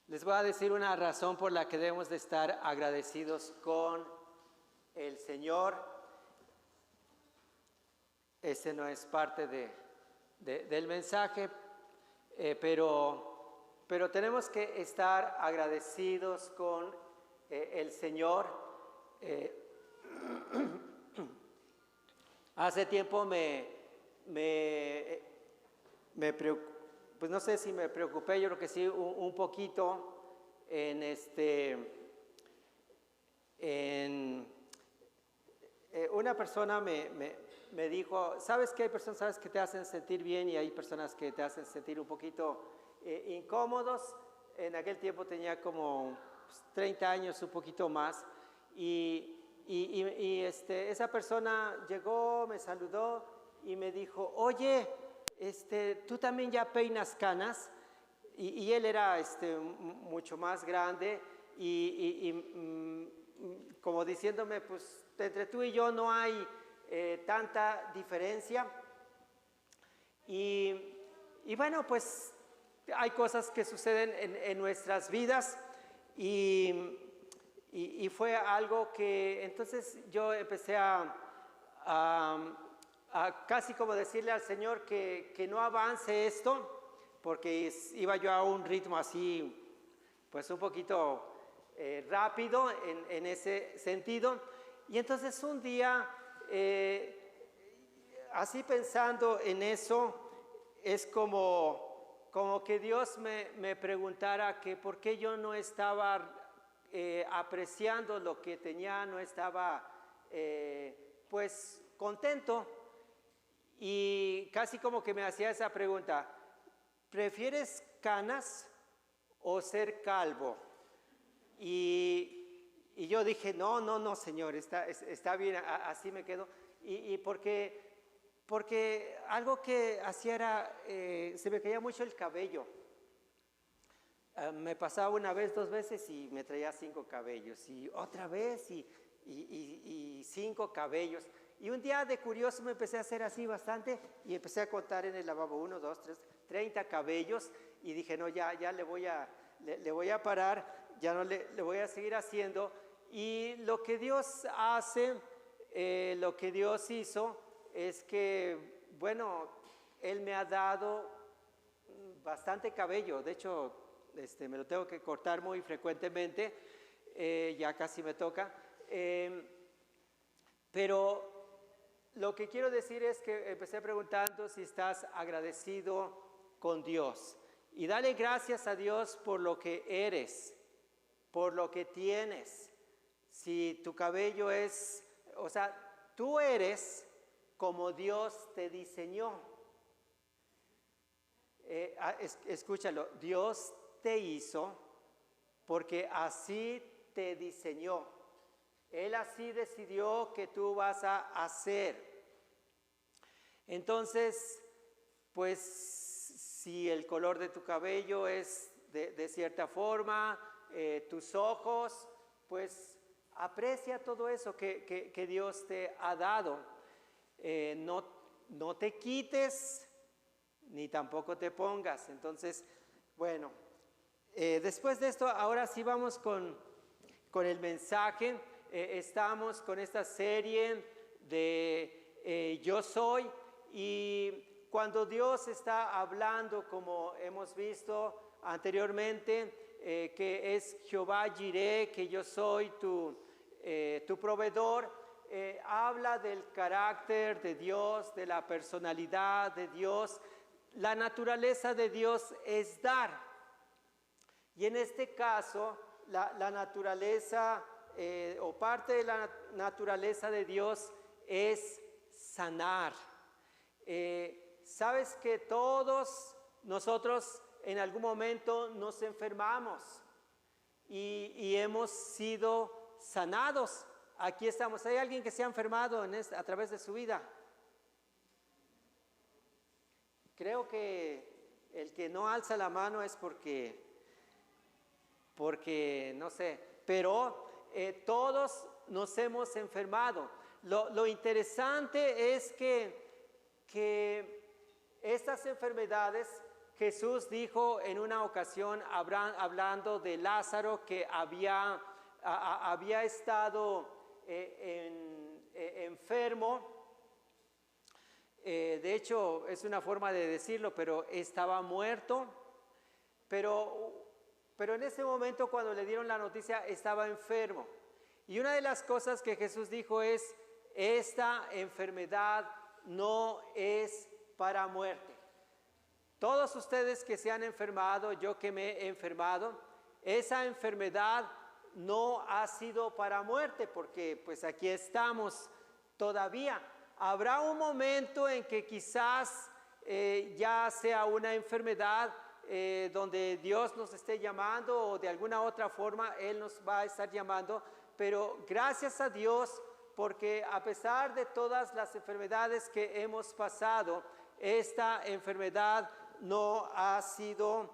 Les voy a decir una razón por la que debemos de estar agradecidos con el Señor. Ese no es parte del mensaje, pero tenemos que estar agradecidos con el Señor. Hace tiempo pues no sé si me preocupé, yo creo que sí, un poquito una persona me dijo, ¿sabes que hay personas, sabes, que te hacen sentir bien y hay personas que te hacen sentir un poquito incómodos? En aquel tiempo tenía como 30 años, un poquito más, esa persona llegó, me saludó y me dijo, oye, ¿tú también ya peinas canas? Y él era mucho más grande como diciéndome, pues entre tú y yo no hay tanta diferencia. Y bueno, pues hay cosas que suceden en nuestras vidas y fue algo que entonces yo empecé a casi como decirle al Señor que no avance esto, porque iba yo a un ritmo así, pues un poquito rápido en ese sentido. Y entonces un día, así pensando en eso, es como que Dios me preguntara que por qué yo no estaba apreciando lo que tenía, no estaba pues contento. Y casi como que me hacía esa pregunta, ¿prefieres canas o ser calvo? Y yo dije, no, Señor, está bien, así me quedo. Y porque algo que hacía era, se me caía mucho el cabello. Me pasaba una vez, 2 veces y me traía 5 cabellos. Y otra vez y 5 cabellos. Y un día de curioso me empecé a hacer así bastante y empecé a contar en el lavabo 1, 2, 3, 30 cabellos y dije, no, ya le voy a parar, ya no le voy a seguir haciendo. Y lo que Dios hace, lo que Dios hizo es que, bueno, Él me ha dado bastante cabello. De hecho, me lo tengo que cortar muy frecuentemente, ya casi me toca. Pero lo que quiero decir es que empecé preguntando si estás agradecido con Dios. Y dale gracias a Dios por lo que eres, por lo que tienes. Si tu cabello es, o sea, tú eres como Dios te diseñó. Escúchalo, Dios te hizo porque así te diseñó. Él así decidió que tú vas a hacer. Entonces, pues si el color de tu cabello es de cierta forma, tus ojos, pues aprecia todo eso que Dios te ha dado. No te quites ni tampoco te pongas. Entonces, bueno, después de esto, ahora sí vamos con el mensaje. Estamos con esta serie de Yo Soy, y cuando Dios está hablando, como hemos visto anteriormente, que es Jehová Jireh, que yo soy tu proveedor, habla del carácter de Dios, de la personalidad de Dios. La naturaleza de Dios es dar, y en este caso la naturaleza o parte de la naturaleza de Dios es sanar. Sabes que todos nosotros en algún momento nos enfermamos y hemos sido sanados. Aquí estamos. ¿Hay alguien que se ha enfermado a través de su vida? Creo que el que no alza la mano es porque no sé, pero todos nos hemos enfermado. Lo interesante es que estas enfermedades Jesús dijo en una ocasión, hablando de Lázaro, que había estado enfermo. De hecho, es una forma de decirlo, pero estaba muerto. Pero en ese momento, cuando le dieron la noticia, estaba enfermo. Y una de las cosas que Jesús dijo es: esta enfermedad no es para muerte. Todos ustedes que se han enfermado, yo que me he enfermado, esa enfermedad no ha sido para muerte, porque pues aquí estamos todavía. Habrá un momento en que quizás ya sea una enfermedad donde Dios nos esté llamando, o de alguna otra forma Él nos va a estar llamando, pero gracias a Dios, porque a pesar de todas las enfermedades que hemos pasado, esta enfermedad no ha sido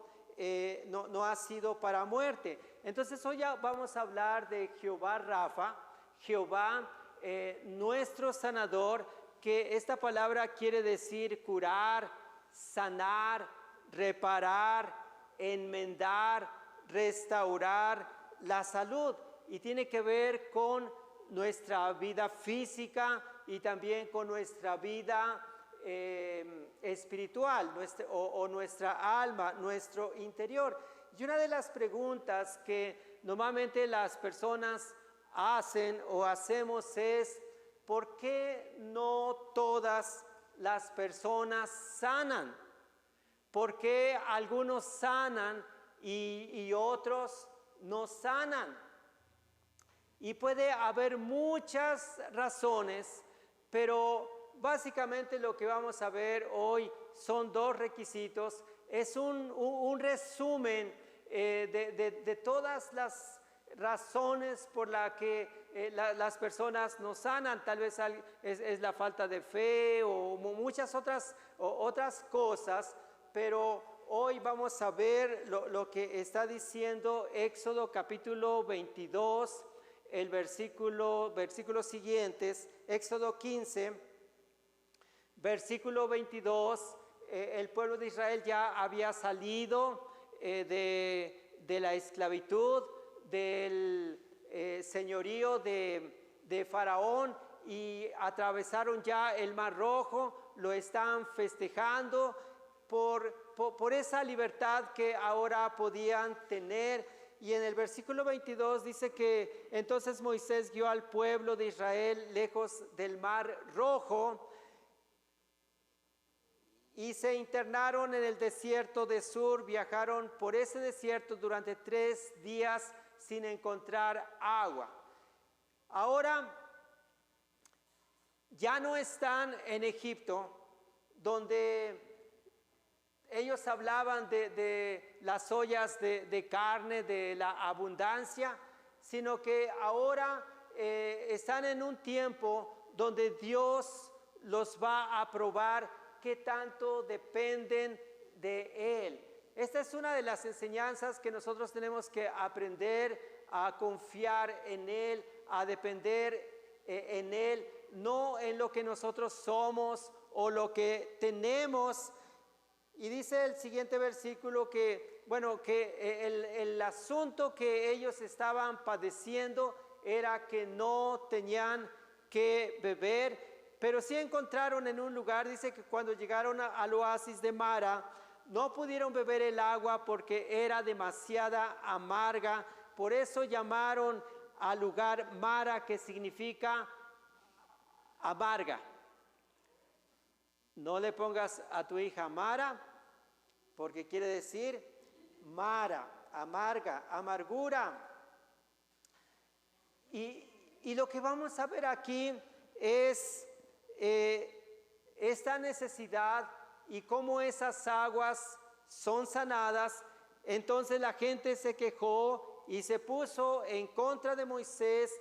para muerte. Entonces hoy ya vamos a hablar de Jehová Rafa, Jehová nuestro sanador, que esta palabra quiere decir curar, sanar, reparar, enmendar, restaurar la salud, y tiene que ver con nuestra vida física y también con nuestra vida espiritual, nuestra alma, nuestro interior. Y una de las preguntas que normalmente las personas hacen o hacemos es: ¿por qué no todas las personas sanan? ¿Por qué algunos sanan y otros no sanan? Y puede haber muchas razones, pero básicamente lo que vamos a ver hoy son dos requisitos. Es un resumen de todas las razones por las que las personas no sanan. Tal vez es la falta de fe o muchas otras cosas, pero hoy vamos a ver lo que está diciendo Éxodo capítulo 22, el versículos siguientes. Éxodo 15, versículo 22, el pueblo de Israel ya había salido de la esclavitud, del señorío de Faraón, y atravesaron ya el Mar Rojo. Lo están festejando por esa libertad que ahora podían tener. Y en el versículo 22 dice que entonces Moisés guió al pueblo de Israel lejos del Mar Rojo, y se internaron en el desierto de Sur. Viajaron por ese desierto durante 3 días sin encontrar agua. Ahora ya no están en Egipto, donde ellos hablaban de las ollas de carne, de la abundancia, sino que ahora están en un tiempo donde Dios los va a probar qué tanto dependen de Él. Esta es una de las enseñanzas que nosotros tenemos que aprender a confiar en Él, a depender en Él, no en lo que nosotros somos o lo que tenemos. Y dice el siguiente versículo que el asunto que ellos estaban padeciendo era que no tenían que beber, pero sí encontraron en un lugar. Dice que cuando llegaron al oasis de Mara, no pudieron beber el agua porque era demasiada amarga. Por eso llamaron al lugar Mara, que significa amarga. No le pongas a tu hija Mara, porque quiere decir Mara, amarga, amargura. Y lo que vamos a ver aquí es esta necesidad y cómo esas aguas son sanadas. Entonces la gente se quejó y se puso en contra de Moisés.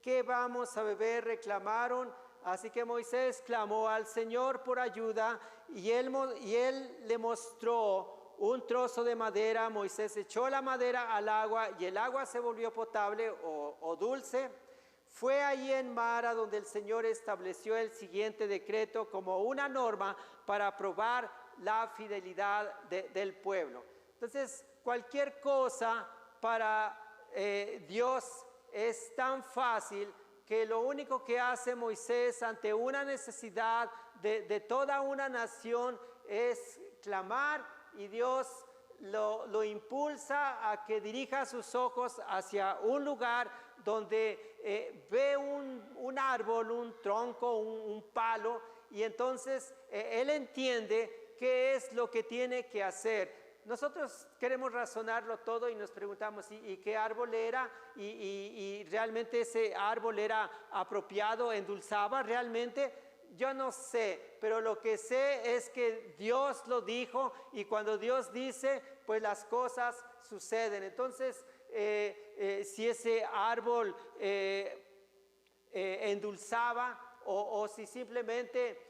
¿Qué vamos a beber?, reclamaron. Así que Moisés clamó al Señor por ayuda, y él le mostró un trozo de madera. Moisés echó la madera al agua y el agua se volvió potable o dulce. Fue allí en Mara donde el Señor estableció el siguiente decreto como una norma para probar la fidelidad del pueblo. Entonces, cualquier cosa para Dios es tan fácil que lo único que hace Moisés ante una necesidad de toda una nación es clamar, y Dios lo impulsa a que dirija sus ojos hacia un lugar donde ve un árbol, un tronco, un palo, y entonces él entiende qué es lo que tiene que hacer. Nosotros queremos razonarlo todo y nos preguntamos, ¿y qué árbol era? ¿Y realmente ese árbol era apropiado, endulzaba realmente? Yo no sé, pero lo que sé es que Dios lo dijo, y cuando Dios dice, pues las cosas suceden. Entonces, si ese árbol endulzaba, o si simplemente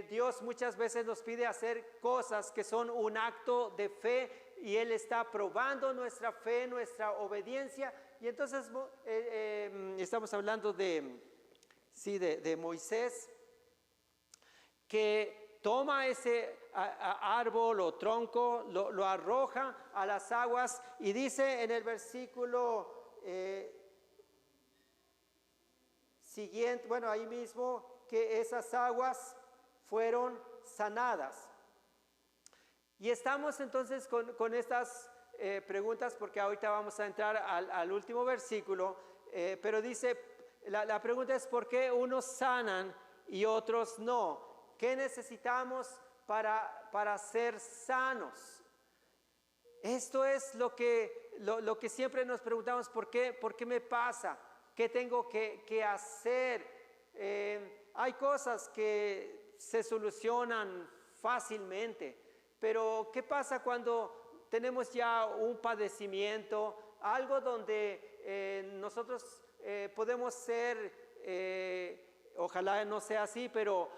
Dios muchas veces nos pide hacer cosas que son un acto de fe, y Él está probando nuestra fe, nuestra obediencia. Y entonces estamos hablando de Moisés, que toma ese árbol o tronco, lo arroja a las aguas, y dice en el versículo siguiente, bueno, ahí mismo, que esas aguas fueron sanadas. Y estamos entonces con estas preguntas, porque ahorita vamos a entrar al último versículo, pero dice, la pregunta es: ¿por qué unos sanan y otros no? ¿Qué necesitamos para ser sanos? Esto es lo que siempre nos preguntamos: ¿por qué me pasa? ¿Qué tengo que hacer? Hay cosas que se solucionan fácilmente, pero ¿qué pasa cuando tenemos ya un padecimiento, algo donde nosotros podemos ser, ojalá no sea así, pero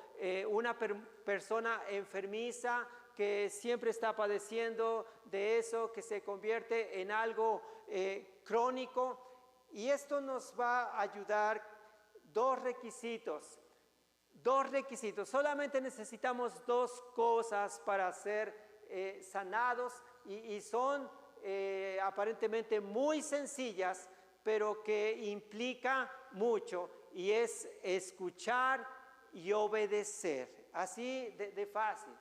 una persona enfermiza que siempre está padeciendo de eso, que se convierte en algo crónico? Y esto nos va a ayudar dos requisitos. Solamente necesitamos dos cosas para ser sanados, y son aparentemente muy sencillas, pero que implica mucho, y es escuchar y obedecer. Así de fácil: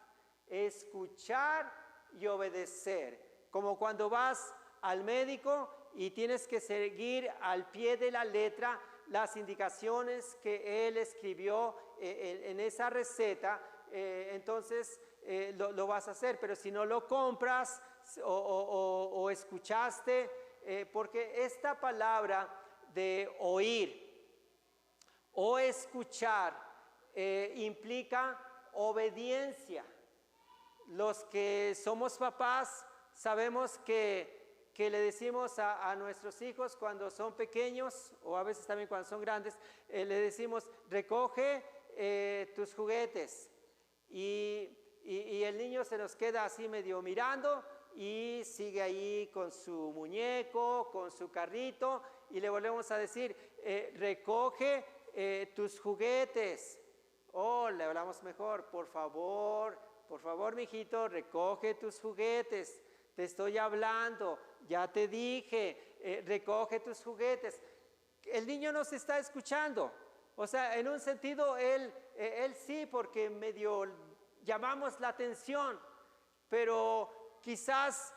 escuchar y obedecer. Como cuando vas al médico y tienes que seguir al pie de la letra las indicaciones que él escribió en esa receta, entonces lo vas a hacer. Pero si no lo compras o escuchaste, porque esta palabra de oír o escuchar implica obediencia. Los que somos papás sabemos que le decimos a nuestros hijos cuando son pequeños, o a veces también cuando son grandes, le decimos: recoge tus juguetes, y el niño se nos queda así medio mirando, y sigue ahí con su muñeco, con su carrito, y le volvemos a decir: recoge tus juguetes. O le hablamos mejor: por favor, mijito, recoge tus juguetes. Te estoy hablando, ya te dije, recoge tus juguetes. El niño nos está escuchando. O sea, en un sentido él sí, porque medio llamamos la atención, pero quizás,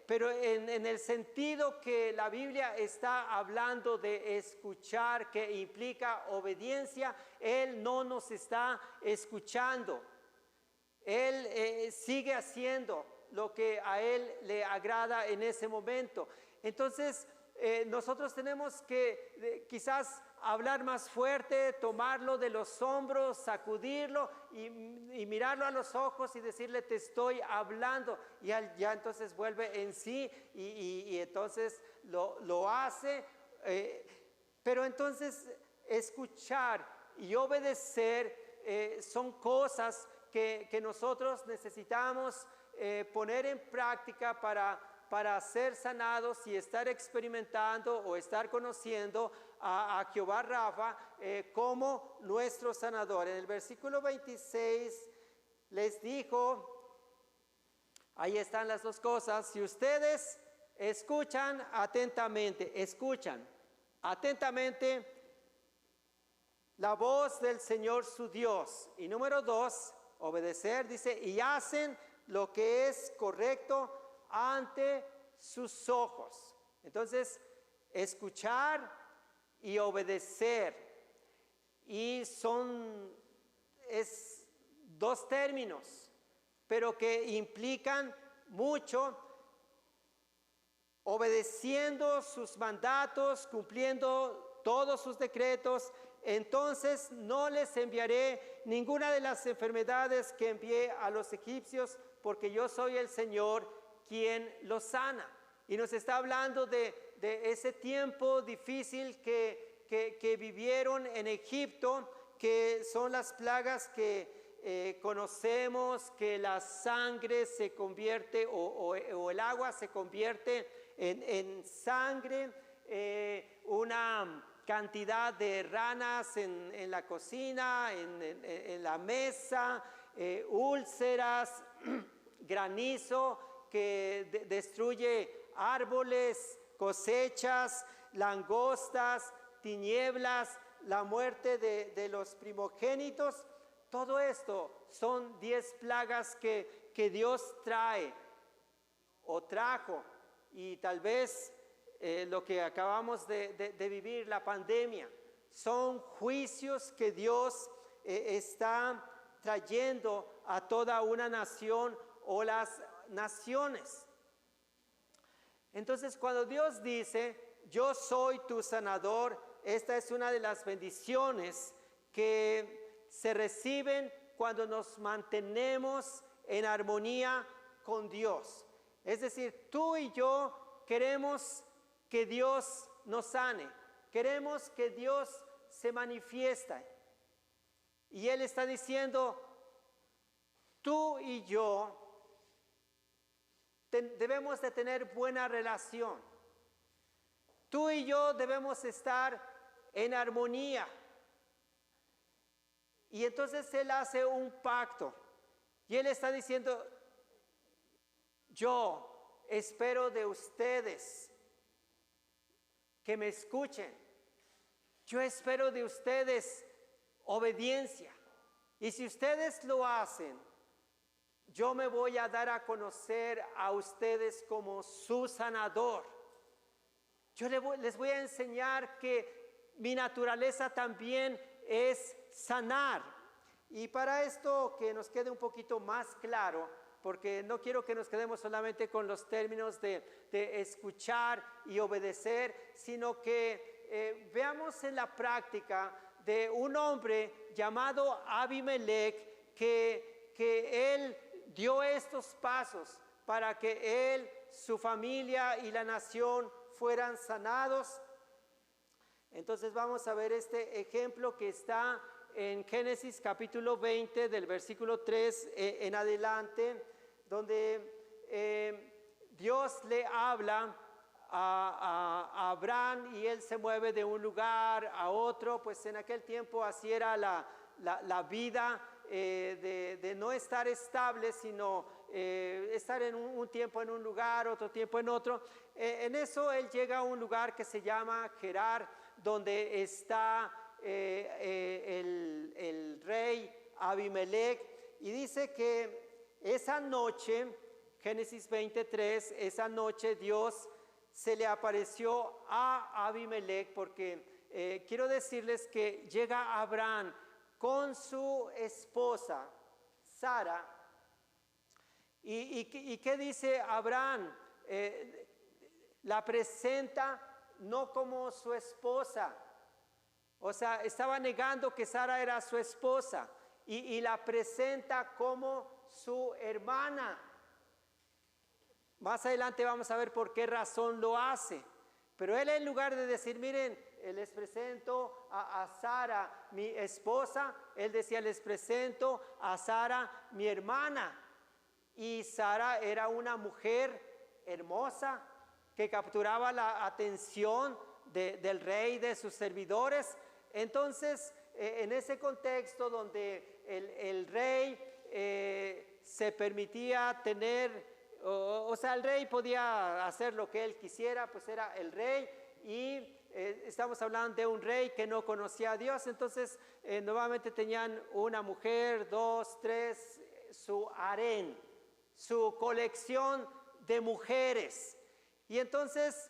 pero en el sentido que la Biblia está hablando de escuchar, que implica obediencia, él no nos está escuchando. Él sigue haciendo lo que a él le agrada en ese momento. Entonces, nosotros tenemos que quizás hablar más fuerte, tomarlo de los hombros, sacudirlo y mirarlo a los ojos y decirle: te estoy hablando. Y él ya entonces vuelve en sí, y entonces lo hace. Pero entonces, escuchar y obedecer son cosas que nosotros necesitamos poner en práctica para ser sanados y estar experimentando o estar conociendo a Jehová Rafa como nuestro sanador. En el versículo 26 les dijo, ahí están las dos cosas, si ustedes escuchan atentamente la voz del Señor su Dios. Y número 2, obedecer, dice, y hacen lo que es correcto ante sus ojos. Entonces, escuchar y obedecer. Y es dos términos, pero que implican mucho, obedeciendo sus mandatos, cumpliendo todos sus decretos. Entonces no les enviaré ninguna de las enfermedades que envié a los egipcios, porque yo soy el Señor quien los sana. Y nos está hablando de ese tiempo difícil que vivieron en Egipto, que son las plagas que conocemos, que la sangre se convierte o el agua se convierte en sangre, una cantidad de ranas en la cocina, en la mesa, úlceras, granizo que destruye árboles, cosechas, langostas, tinieblas, la muerte de los primogénitos. Todo esto son 10 plagas que Dios trae o trajo, y tal vez lo que acabamos de vivir, la pandemia, son juicios que Dios está trayendo a toda una nación o las naciones. Entonces, cuando Dios dice, yo soy tu sanador, esta es una de las bendiciones que se reciben cuando nos mantenemos en armonía con Dios. Es decir, tú y yo queremos que Dios nos sane, queremos que Dios se manifieste. Y Él está diciendo, tú y yo debemos de tener buena relación. Tú y yo debemos estar en armonía. Y entonces Él hace un pacto. Y Él está diciendo, yo espero de ustedes que me escuchen. Yo espero de ustedes obediencia. Y si ustedes lo hacen, yo me voy a dar a conocer a ustedes como su sanador. Yo les voy a enseñar que mi naturaleza también es sanar. Y para esto que nos quede un poquito más claro, porque no quiero que nos quedemos solamente con los términos de escuchar y obedecer, sino que veamos en la práctica de un hombre llamado Abimelech, que él dio estos pasos para que él, su familia y la nación fueran sanados. Entonces vamos a ver este ejemplo que está en Génesis capítulo 20 del versículo 3 en adelante, donde Dios le habla a Abraham y él se mueve de un lugar a otro. Pues en aquel tiempo así era la vida, de no estar estable, sino estar en un tiempo en un lugar, otro tiempo en otro. En eso él llega a un lugar que se llama Gerar, donde está el rey Abimelech, y dice que esa noche, Génesis 23, esa noche Dios se le apareció a Abimelech, porque quiero decirles que llega Abraham con su esposa Sara, y ¿qué dice Abraham? La presenta no como su esposa, o sea, estaba negando que Sara era su esposa, y la presenta como su hermana. Más adelante vamos a ver por qué razón lo hace. Pero él, en lugar de decir, miren, les presento a Sara, mi esposa, él decía, les presento a Sara, mi hermana. Y Sara era una mujer hermosa que capturaba la atención del rey, de sus servidores. Entonces, en ese contexto donde el rey se permitía tener, o sea, el rey podía hacer lo que él quisiera, pues era el rey, y estamos hablando de un rey que no conocía a Dios. Entonces nuevamente tenían una mujer, 2, 3, su harén, su colección de mujeres. Y entonces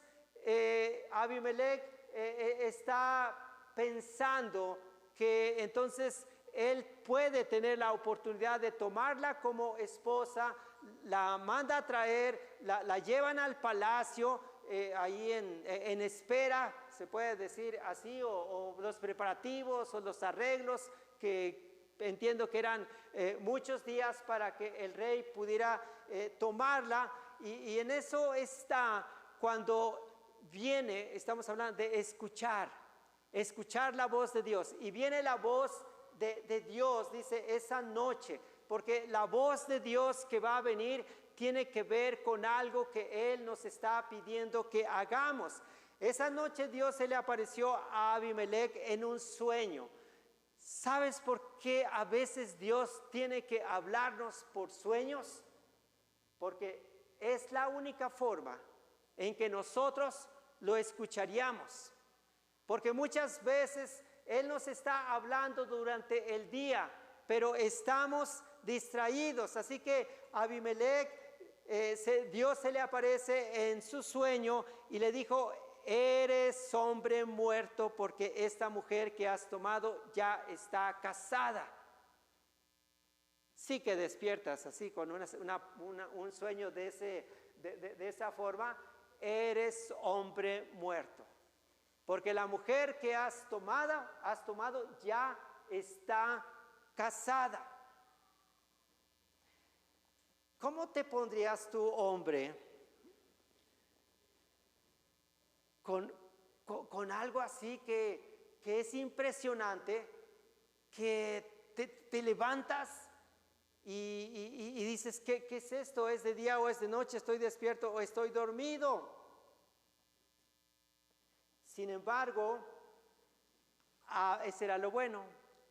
Abimelech está pensando que entonces él puede tener la oportunidad de tomarla como esposa, la manda a traer, la llevan al palacio, ahí en espera, se puede decir así, o los preparativos o los arreglos, que entiendo que eran muchos días para que el rey pudiera tomarla, y en eso está cuando viene, estamos hablando de escuchar la voz de Dios, y viene la voz de Dios, dice, esa noche, porque la voz de Dios que va a venir tiene que ver con algo que Él nos está pidiendo que hagamos. Esa noche Dios se le apareció a Abimelech en un sueño. ¿Sabes por qué a veces Dios tiene que hablarnos por sueños? Porque es la única forma en que nosotros lo escucharíamos. Porque muchas veces Él nos está hablando durante el día, pero estamos distraídos. Así que Abimelech, Dios se le aparece en su sueño y le dijo: eres hombre muerto, porque esta mujer que has tomado ya está casada. Sí que despiertas así con un sueño de esa forma. Eres hombre muerto, porque la mujer que has tomado ya está casada. ¿Cómo te pondrías tú, hombre, con algo así que es impresionante, que te levantas y dices, ¿qué es esto? ¿Es de día o es de noche? ¿Estoy despierto o estoy dormido? Sin embargo, ese era lo bueno.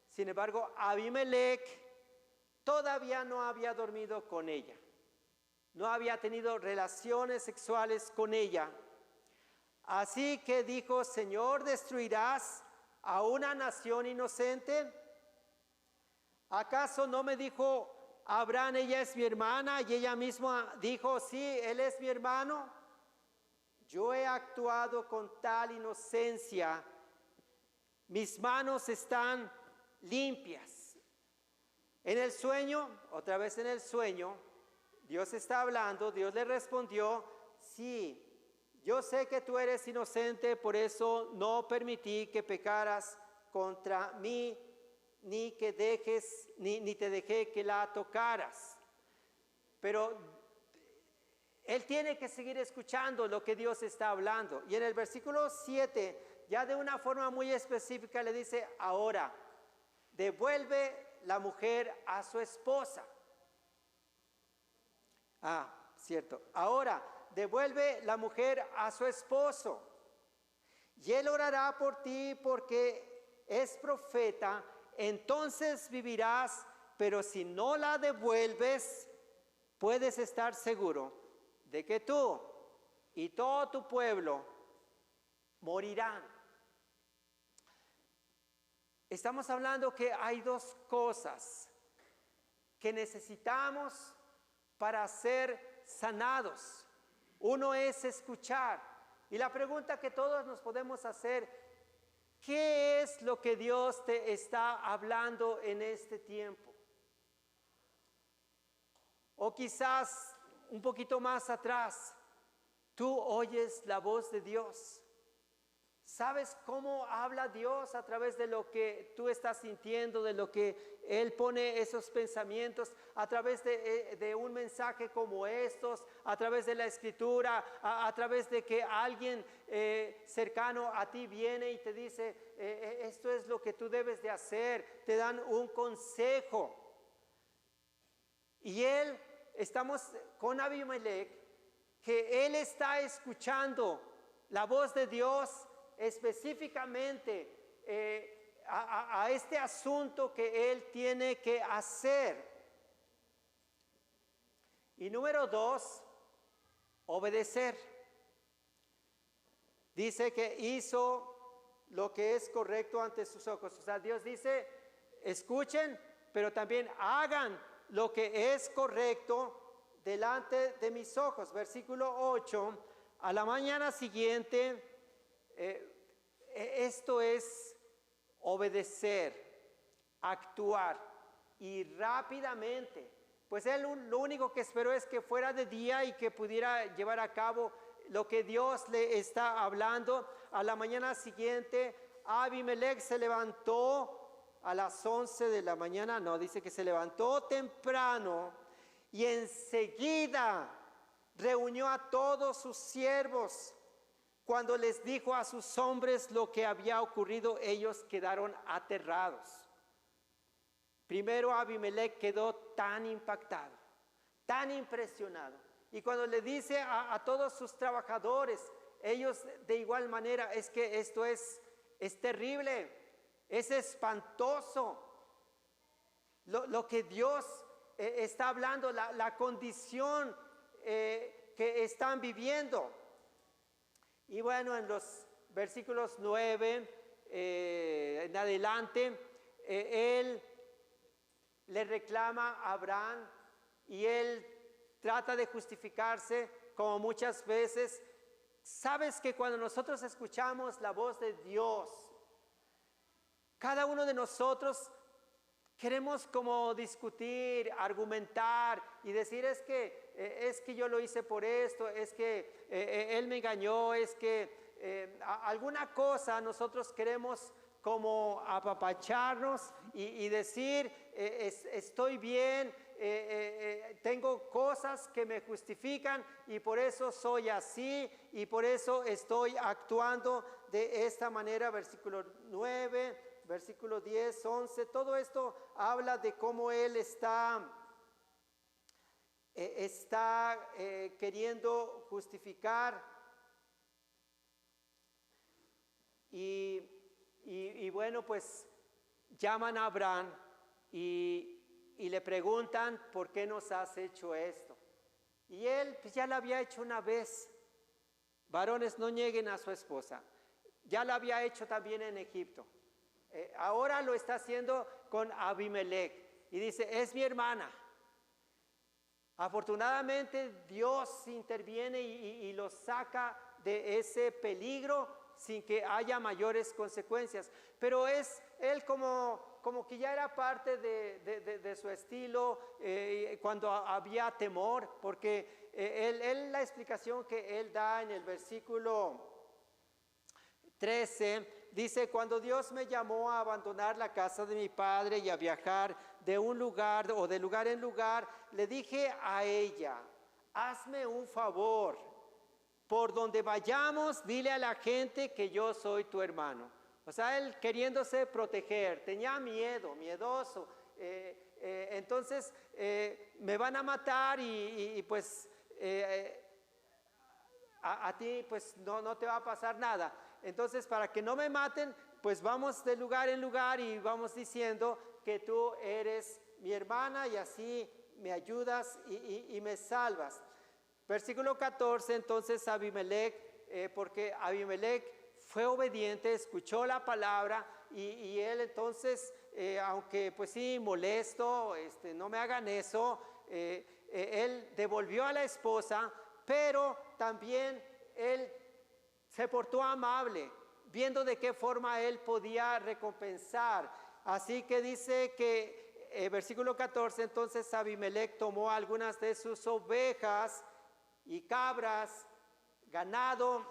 Sin embargo, Abimelech todavía no había dormido con ella, no había tenido relaciones sexuales con ella. Así que dijo: Señor, ¿destruirás a una nación inocente? ¿Acaso no me dijo Abraham, ella es mi hermana? Y ella misma dijo: sí, él es mi hermano. Yo he actuado con tal inocencia, mis manos están limpias. En el sueño, otra vez en el sueño, Dios está hablando. Dios le respondió: sí, yo sé que tú eres inocente, por eso no permití que pecaras contra mí, ni te dejé que la tocaras. Pero él tiene que seguir escuchando lo que Dios está hablando. Y en el versículo 7, ya de una forma muy específica, le dice: ahora, devuelve la mujer a su esposa. Cierto. Ahora, devuelve la mujer a su esposo, y él orará por ti, porque es profeta. Entonces vivirás, pero si no la devuelves, puedes estar seguro de que tú y todo tu pueblo morirán. Estamos hablando que hay dos cosas que necesitamos para ser sanados. Uno es escuchar. Y la pregunta que todos nos podemos hacer: ¿qué es lo que Dios te está hablando en este tiempo? O quizás un poquito más atrás, tú oyes la voz de Dios. ¿Sabes cómo habla Dios? A través de lo que tú estás sintiendo, de lo que Él pone esos pensamientos, a través de un mensaje como estos, a través de la Escritura, a través de que alguien cercano a ti viene y te dice: esto es lo que tú debes de hacer, te dan un consejo. Y estamos con Abimelech, que él está escuchando la voz de Dios específicamente a este asunto que él tiene que hacer. Y número 2, obedecer. Dice que hizo lo que es correcto ante sus ojos. O sea, Dios dice, escuchen, pero también hagan lo que es correcto delante de mis ojos. Versículo 8, a la mañana siguiente, esto es obedecer, actuar y rápidamente. Pues él lo único que esperó es que fuera de día y que pudiera llevar a cabo lo que Dios le está hablando. A la mañana siguiente, Abimelech se levantó a las 11 de la mañana, no, dice que se levantó temprano y enseguida reunió a todos sus siervos. Cuando les dijo a sus hombres lo que había ocurrido, ellos quedaron aterrados. Primero Abimelech quedó tan impactado, tan impresionado. Y cuando le dice a todos sus trabajadores, ellos de igual manera, es que esto es terrible, es espantoso. Lo que Dios está hablando, la condición que están viviendo. Y bueno, en los versículos 9 en adelante, él le reclama a Abraham y él trata de justificarse como muchas veces. Sabes que cuando nosotros escuchamos la voz de Dios, cada uno de nosotros queremos como discutir, argumentar y decir es que yo lo hice por esto, es que él me engañó, es que alguna cosa nosotros queremos como apapacharnos y decir estoy bien, tengo cosas que me justifican y por eso soy así y por eso estoy actuando de esta manera. Versículo 9. Versículo 10, 11, todo esto habla de cómo él está queriendo justificar. Y bueno, pues llaman a Abraham y le preguntan, ¿por qué nos has hecho esto? Y él pues ya lo había hecho una vez. Varones, no nieguen a su esposa. Ya lo había hecho también en Egipto. Ahora lo está haciendo con Abimelech y dice, es mi hermana. Afortunadamente Dios interviene y lo saca de ese peligro sin que haya mayores consecuencias. Pero es él como que ya era parte de su estilo cuando había temor, porque la explicación que él da en el versículo 13 dice, cuando Dios me llamó a abandonar la casa de mi padre y a viajar de un lugar o de lugar en lugar, le dije a ella, hazme un favor, por donde vayamos, dile a la gente que yo soy tu hermano. O sea, él queriéndose proteger, tenía miedo, miedoso. Entonces, me van a matar y pues a ti pues no te va a pasar nada. Entonces, para que no me maten, pues vamos de lugar en lugar y vamos diciendo que tú eres mi hermana y así me ayudas y me salvas. Versículo 14, entonces Abimelech, porque Abimelech fue obediente, escuchó la palabra y él entonces, aunque pues sí, molesto, no me hagan eso, él devolvió a la esposa, pero también él se portó amable, viendo de qué forma él podía recompensar. Así que dice que, versículo 14, entonces Abimelech tomó algunas de sus ovejas y cabras, ganado,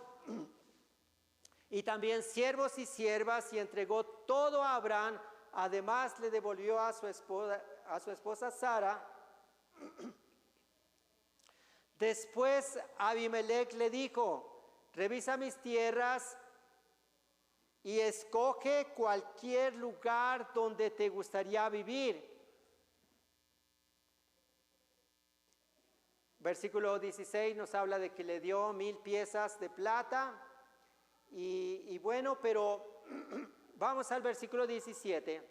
y también siervos y siervas, y entregó todo a Abraham. Además le devolvió a su esposa Sara. Después Abimelech le dijo, revisa mis tierras y escoge cualquier lugar donde te gustaría vivir. Versículo 16 nos habla de que le dio 1000 piezas de plata. Y bueno, pero vamos al versículo 17.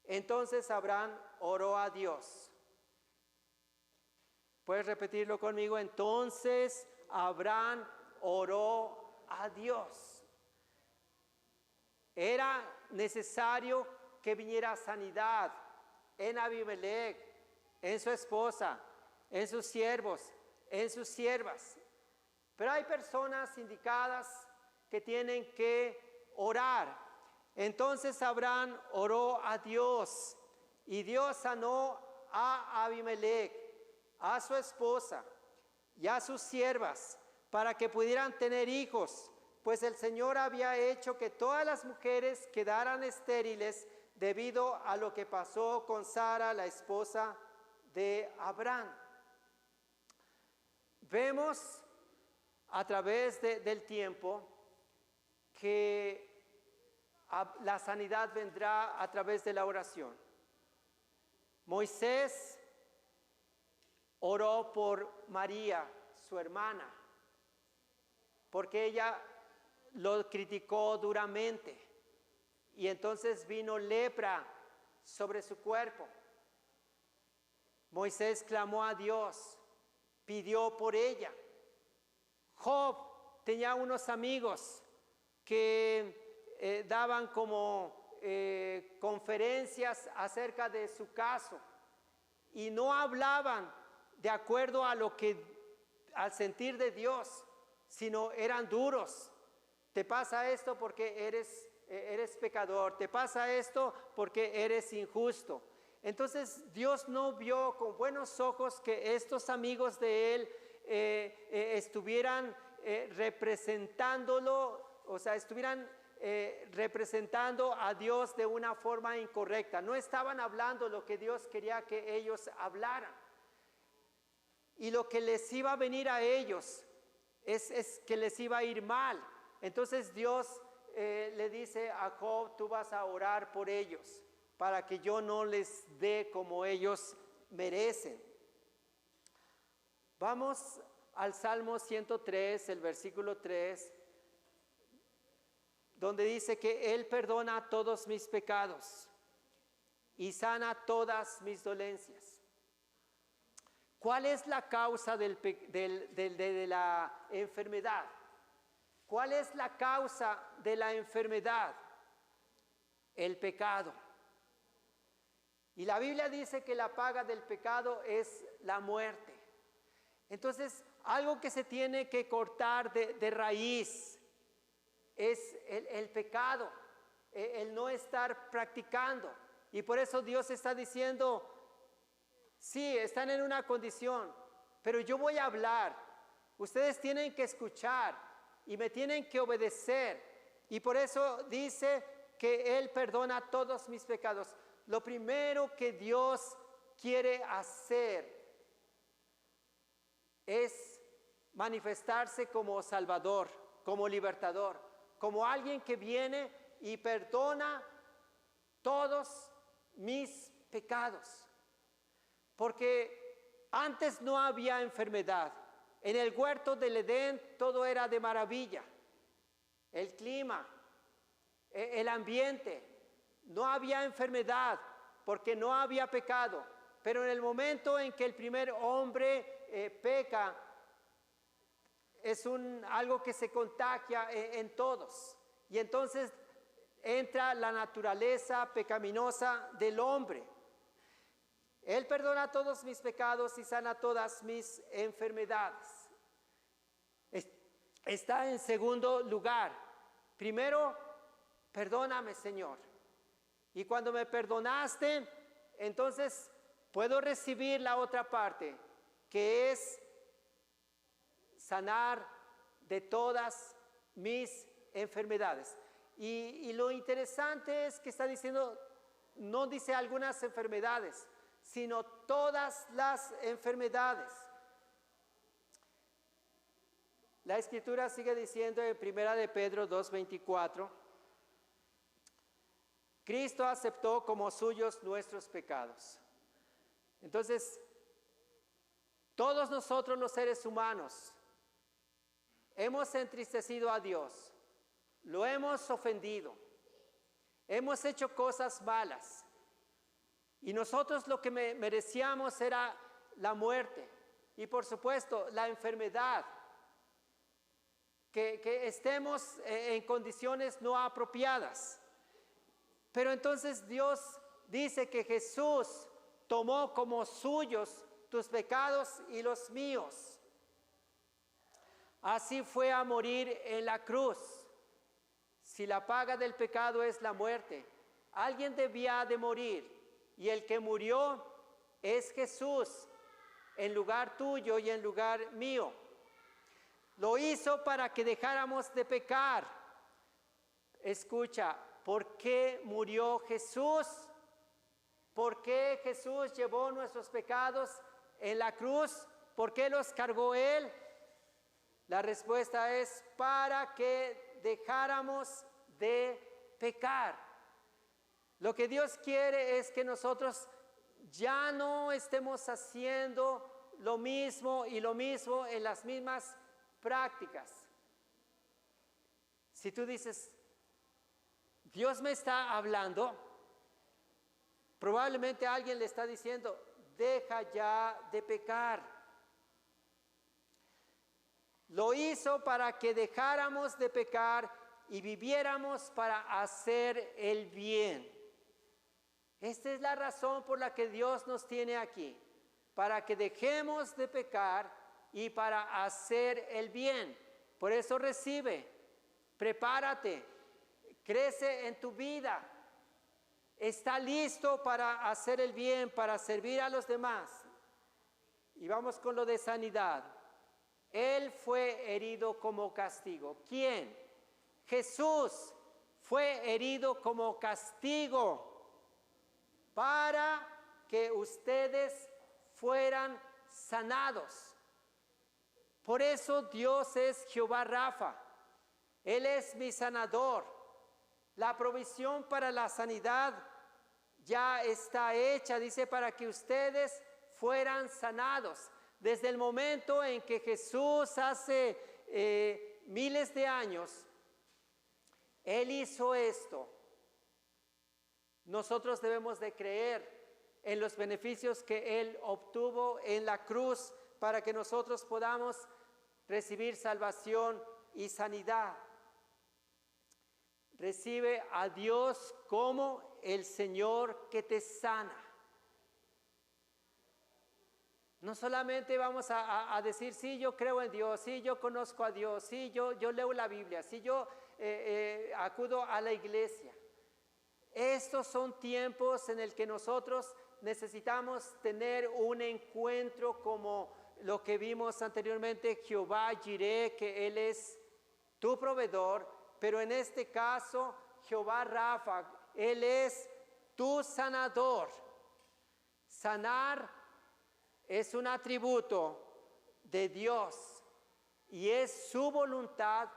Entonces Abraham oró a Dios. ¿Puedes repetirlo conmigo? Entonces Abraham oró a Dios. Era necesario que viniera sanidad en Abimelech, en su esposa, en sus siervos, en sus siervas. Pero hay personas indicadas que tienen que orar. Entonces Abraham oró a Dios y Dios sanó a Abimelech, a su esposa y a sus siervas para que pudieran tener hijos, pues el Señor había hecho que todas las mujeres quedaran estériles debido a lo que pasó con Sara, la esposa de Abraham. Vemos a través del tiempo que la sanidad vendrá a través de la oración. Moisés oró por María, su hermana, porque ella lo criticó duramente y entonces vino lepra sobre su cuerpo. Moisés clamó a Dios, pidió por ella. Job tenía unos amigos que daban como conferencias acerca de su caso y no hablaban de acuerdo a al sentir de Dios, sino eran duros. Te pasa esto porque eres pecador, te pasa esto porque eres injusto. Entonces Dios no vio con buenos ojos que estos amigos de él estuvieran representándolo, o sea, estuvieran representando a Dios de una forma incorrecta. No estaban hablando lo que Dios quería que ellos hablaran. Y lo que les iba a venir a ellos es que les iba a ir mal. Entonces Dios le dice a Job, tú vas a orar por ellos para que yo no les dé como ellos merecen. Vamos al Salmo 103, el versículo 3, donde dice que Él perdona todos mis pecados y sana todas mis dolencias. ¿Cuál es la causa de la enfermedad? ¿Cuál es la causa de la enfermedad? El pecado. Y la Biblia dice que la paga del pecado es la muerte. Entonces, algo que se tiene que cortar de raíz es el pecado, el no estar practicando. Y por eso Dios está diciendo, sí, están en una condición, pero yo voy a hablar. Ustedes tienen que escuchar y me tienen que obedecer. Y por eso dice que Él perdona todos mis pecados. Lo primero que Dios quiere hacer es manifestarse como Salvador, como libertador, como alguien que viene y perdona todos mis pecados. Porque antes no había enfermedad. En el huerto del Edén todo era de maravilla. El clima, el ambiente. No había enfermedad porque no había pecado. Pero en el momento en que el primer hombre peca, es algo que se contagia en todos. Y entonces entra la naturaleza pecaminosa del hombre. Él perdona todos mis pecados y sana todas mis enfermedades. Está en segundo lugar. Primero, perdóname, Señor. Y cuando me perdonaste, entonces puedo recibir la otra parte, que es sanar de todas mis enfermedades. Y lo interesante es que está diciendo, no dice algunas enfermedades, sino todas las enfermedades. La Escritura sigue diciendo en 1 de Pedro 2:24, Cristo aceptó como suyos nuestros pecados. Entonces, todos nosotros los seres humanos hemos entristecido a Dios, lo hemos ofendido, hemos hecho cosas malas y nosotros lo que merecíamos era la muerte. y por supuesto la enfermedad, que estemos en condiciones no apropiadas. Pero entonces Dios dice que Jesús tomó como suyos tus pecados y los míos. Así fue a morir en la cruz. Si la paga del pecado es la muerte, alguien debía de morir, y el que murió es Jesús, en lugar tuyo y en lugar mío. Lo hizo para que dejáramos de pecar. Escucha, ¿por qué murió Jesús? ¿Por qué Jesús llevó nuestros pecados en la cruz? ¿Por qué los cargó Él? La respuesta es para que dejáramos de pecar. Lo que Dios quiere es que nosotros ya no estemos haciendo lo mismo en las mismas prácticas. Si tú dices, Dios me está hablando, probablemente alguien le está diciendo, deja ya de pecar. Lo hizo para que dejáramos de pecar y viviéramos para hacer el bien. Esta es la razón por la que Dios nos tiene aquí, para que dejemos de pecar y para hacer el bien. Por eso recibe, prepárate, crece en tu vida, está listo para hacer el bien, para servir a los demás. Y vamos con lo de sanidad. Él fue herido como castigo. ¿Quién? Jesús fue herido como castigo para que ustedes fueran sanados. Por eso Dios es Jehová Rafa. Él es mi sanador. La provisión para la sanidad ya está hecha, dice, para que ustedes fueran sanados. Desde el momento en que Jesús hace miles de años, Él hizo esto. Nosotros debemos de creer en los beneficios que Él obtuvo en la cruz para que nosotros podamos recibir salvación y sanidad. Recibe a Dios como el Señor que te sana. No solamente vamos a decir, sí, yo creo en Dios, sí, yo conozco a Dios, sí, yo leo la Biblia, sí, yo acudo a la iglesia. Estos son tiempos en el que nosotros necesitamos tener un encuentro como lo que vimos anteriormente, Jehová Jireh, que Él es tu proveedor, pero en este caso, Jehová Rafa, Él es tu sanador. Sanar es un atributo de Dios y es su voluntad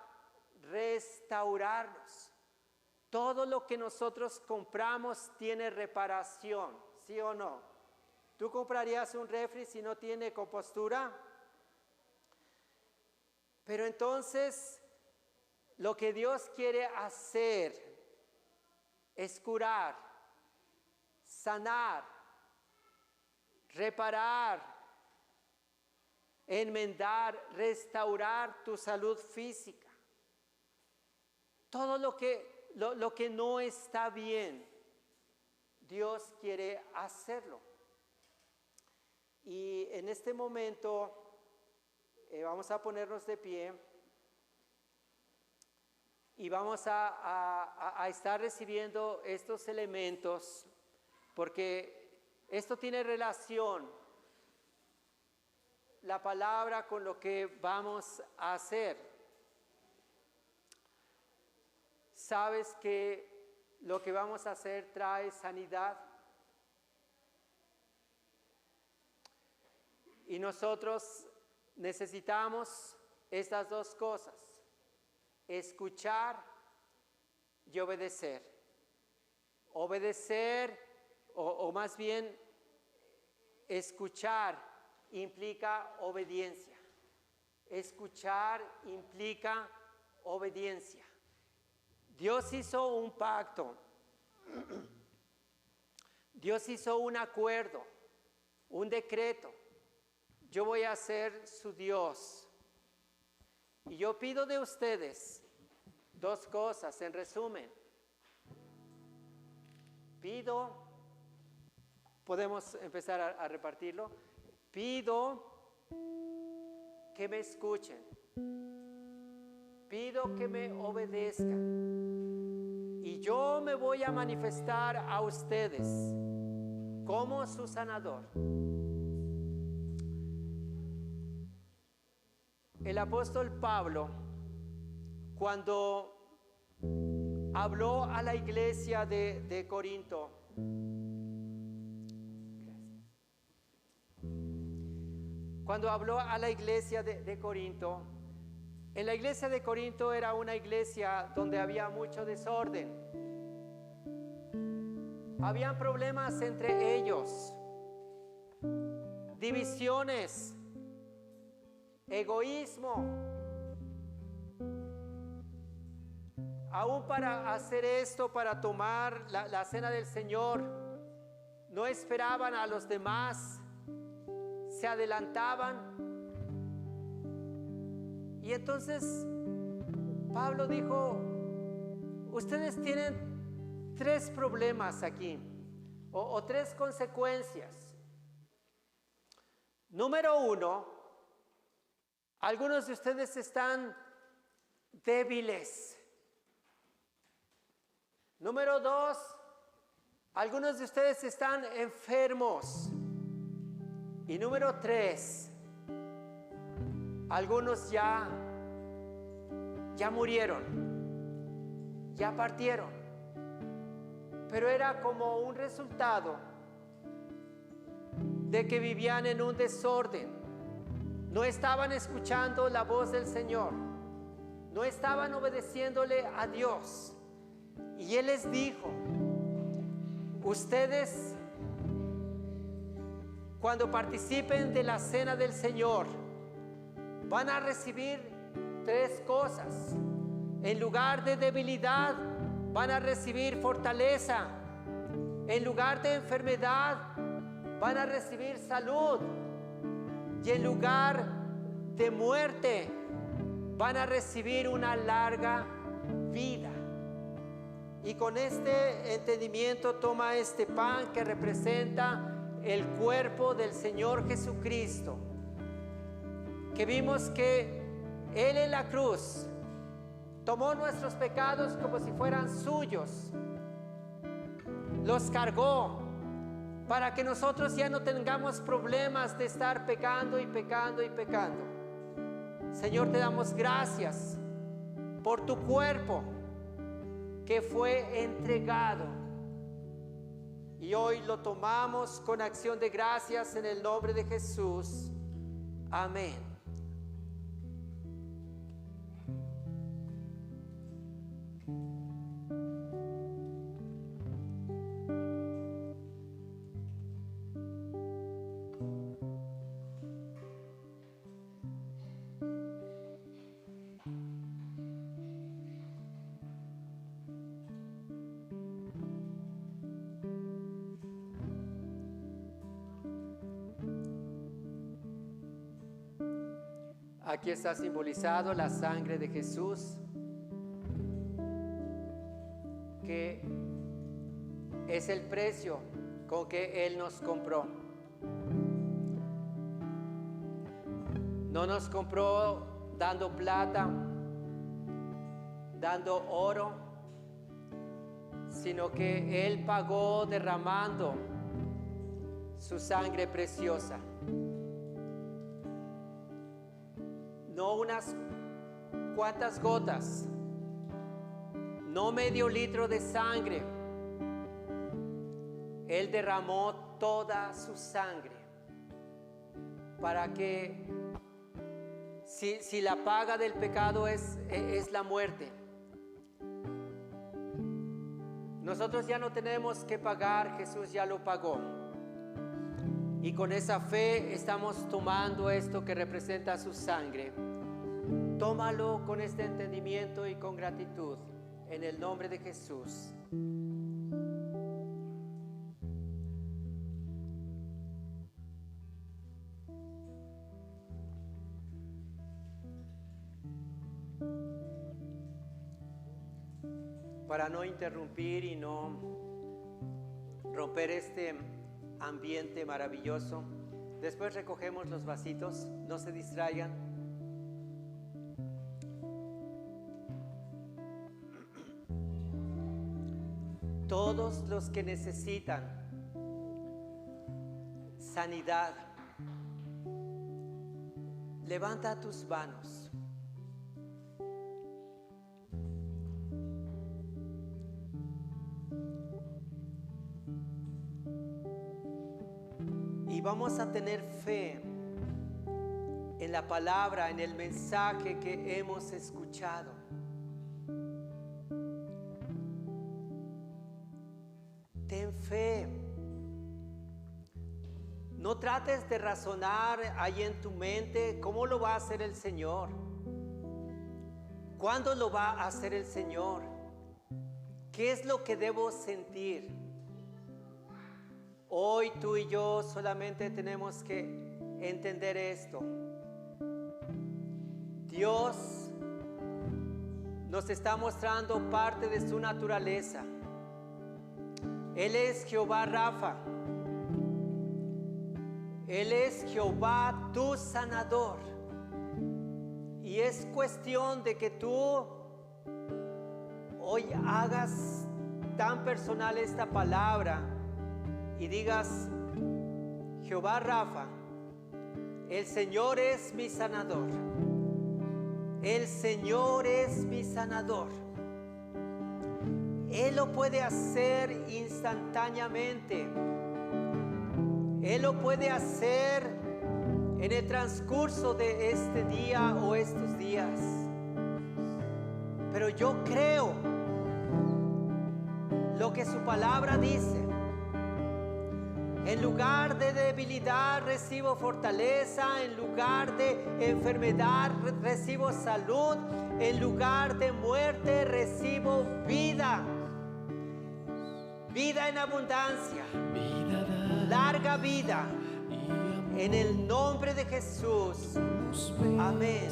restaurarnos. Todo lo que nosotros compramos tiene reparación, ¿sí o no? ¿Tú comprarías un refri si no tiene compostura? Pero entonces, lo que Dios quiere hacer es curar, sanar, reparar, enmendar, restaurar tu salud física. Todo lo que no está bien, Dios quiere hacerlo. Y en este momento vamos a ponernos de pie y vamos a estar recibiendo estos elementos, porque esto tiene relación, la palabra, con lo que vamos a hacer. ¿Sabes que lo que vamos a hacer trae sanidad? Y nosotros necesitamos estas dos cosas: escuchar y obedecer. Obedecer, o más bien escuchar, implica obediencia. Escuchar implica obediencia. Dios hizo un pacto. Dios hizo un acuerdo, un decreto. yo voy a ser su Dios. Y yo pido de ustedes dos cosas, en resumen. Pido, podemos empezar a repartirlo. Pido que me escuchen. Pido que me obedezcan. Y yo me voy a manifestar a ustedes como su sanador. El apóstol Pablo, cuando habló a la iglesia de Corinto, cuando habló a la iglesia de Corinto, en la iglesia de Corinto era una iglesia donde había mucho desorden. Habían problemas entre ellos, divisiones, egoísmo. Aún para hacer esto, para tomar la cena del Señor, no esperaban a los demás, se adelantaban. Y entonces Pablo dijo, ustedes tienen tres problemas aquí, o tres consecuencias. Número uno, algunos de ustedes están débiles. Número dos, algunos de ustedes están enfermos. Y número tres, algunos ya murieron, ya partieron. Pero era como un resultado de que vivían en un desorden. No estaban escuchando la voz del Señor, no estaban obedeciéndole a Dios. Y Él les dijo, ustedes cuando participen de la cena del Señor van a recibir tres cosas. En lugar de debilidad van a recibir fortaleza. En lugar de enfermedad van a recibir salud. Y en lugar de muerte van a recibir una larga vida. Y con este entendimiento toma este pan que representa el cuerpo del Señor Jesucristo, que vimos que Él en la cruz tomó nuestros pecados como si fueran suyos, los cargó para que nosotros ya no tengamos problemas de estar pecando y pecando y pecando. Señor, te damos gracias por tu cuerpo que fue entregado. Y hoy lo tomamos con acción de gracias en el nombre de Jesús. Amén. Aquí está simbolizado la sangre de Jesús, que es el precio con que Él nos compró. No nos compró dando plata, dando oro, sino que Él pagó derramando su sangre preciosa. No unas cuantas gotas, no medio litro de sangre. Él derramó toda su sangre para que si la paga del pecado es la muerte, nosotros ya no tenemos que pagar, Jesús ya lo pagó. Y con esa fe estamos tomando esto que representa su sangre. Tómalo con este entendimiento y con gratitud, en el nombre de Jesús. para no interrumpir y no romper este ambiente maravilloso. Después recogemos los vasitos, no se distraigan. Todos los que necesitan sanidad, levanta tus manos. Y vamos a tener fe en la palabra, en el mensaje que hemos escuchado. Ten fe. No trates de razonar ahí en tu mente cómo lo va a hacer el Señor. ¿Cuándo lo va a hacer el Señor? ¿Qué es lo que debo sentir? Hoy tú y yo solamente tenemos que entender esto. Dios nos está mostrando parte de su naturaleza. Él es Jehová Rafa. Él es Jehová tu sanador. Y es cuestión de que tú hoy hagas tan personal esta palabra y digas: Jehová Rafa, el Señor es mi sanador. El Señor es mi sanador. Él lo puede hacer instantáneamente. Él lo puede hacer en el transcurso de este día o estos días. Pero yo creo lo que su palabra dice. En lugar de debilidad recibo fortaleza, en lugar de enfermedad recibo salud, en lugar de muerte recibo vida. Vida en abundancia, larga vida, en el nombre de Jesús. Amén.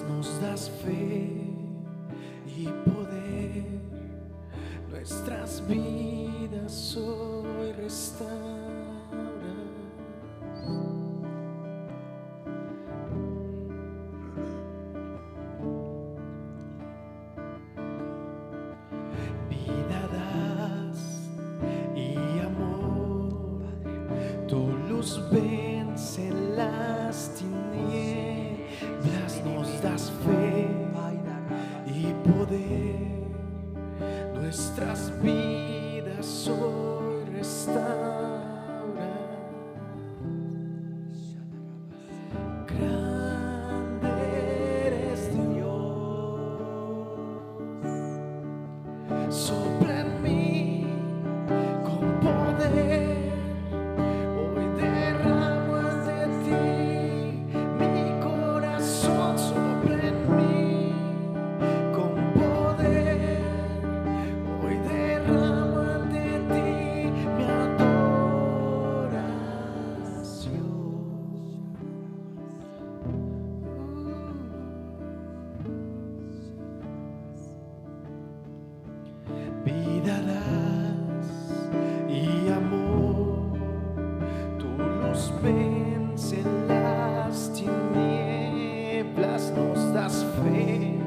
Nos das fe y poder, nuestras vidas hoy restauras. Vida das y amor, tu luz vence las tinieblas, nos das fe y poder, nuestras vidas hoy restauras. Grande eres Dios, sopla en mí con poder, hoy derramo ante ti mi corazón. Sopla en mí con poder, hoy derramo ante ti mi adoración. Vida das y amor, tu luz vence las tinieblas, nos das fe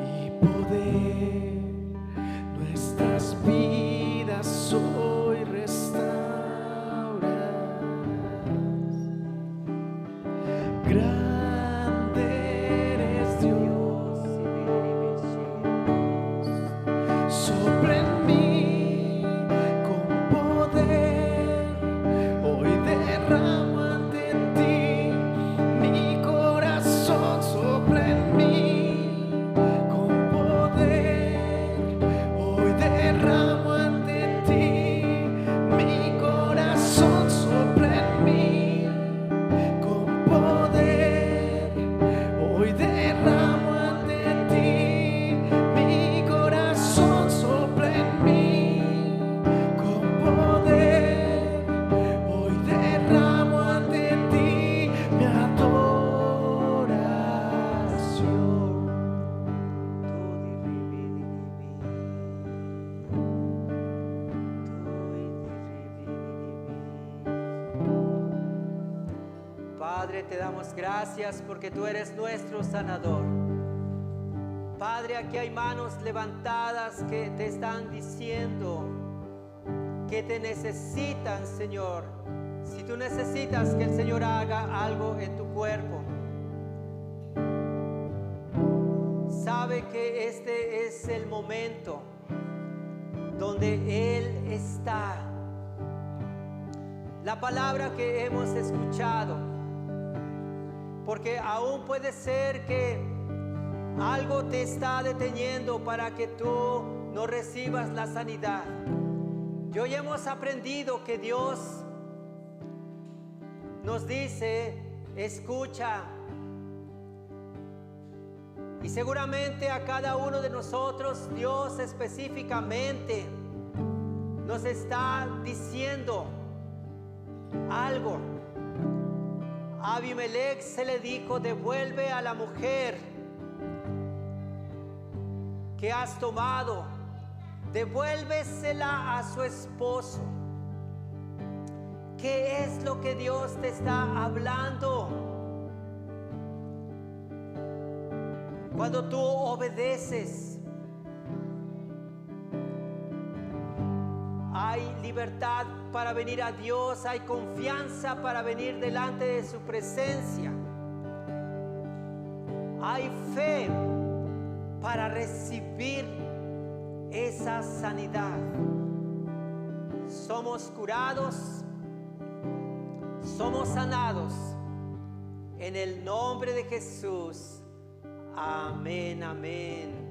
y poder, nuestras vidas hoy restauras. Grande eres Dios, sopla en mí con poder, hoy derramo ante ti mi corazón. Sopla en mí con poder, hoy derramo ante ti mi corazón. Sopla en mí con poder, Padre, te damos gracias porque tú eres nuestro sanador. Padre, aquí hay manos levantadas que te están diciendo que te necesitan, Señor. Si tú necesitas que el Señor haga algo en tu cuerpo, sabe que este es el momento donde Él está. La palabra que hemos escuchado, porque aún puede ser que algo te está deteniendo para que tú no recibas la sanidad. Y hoy hemos aprendido que Dios nos dice, escucha. Y seguramente a cada uno de nosotros Dios específicamente nos está diciendo algo. A Abimelech se le dijo, devuelve a la mujer que has tomado, devuélvesela a su esposo. ¿Qué es lo que Dios te está hablando? Cuando tú obedeces, hay libertad para venir a Dios, hay confianza para venir delante de su presencia, hay fe para recibir esa sanidad. Somos curados, somos sanados en el nombre de Jesús. Amén, amén.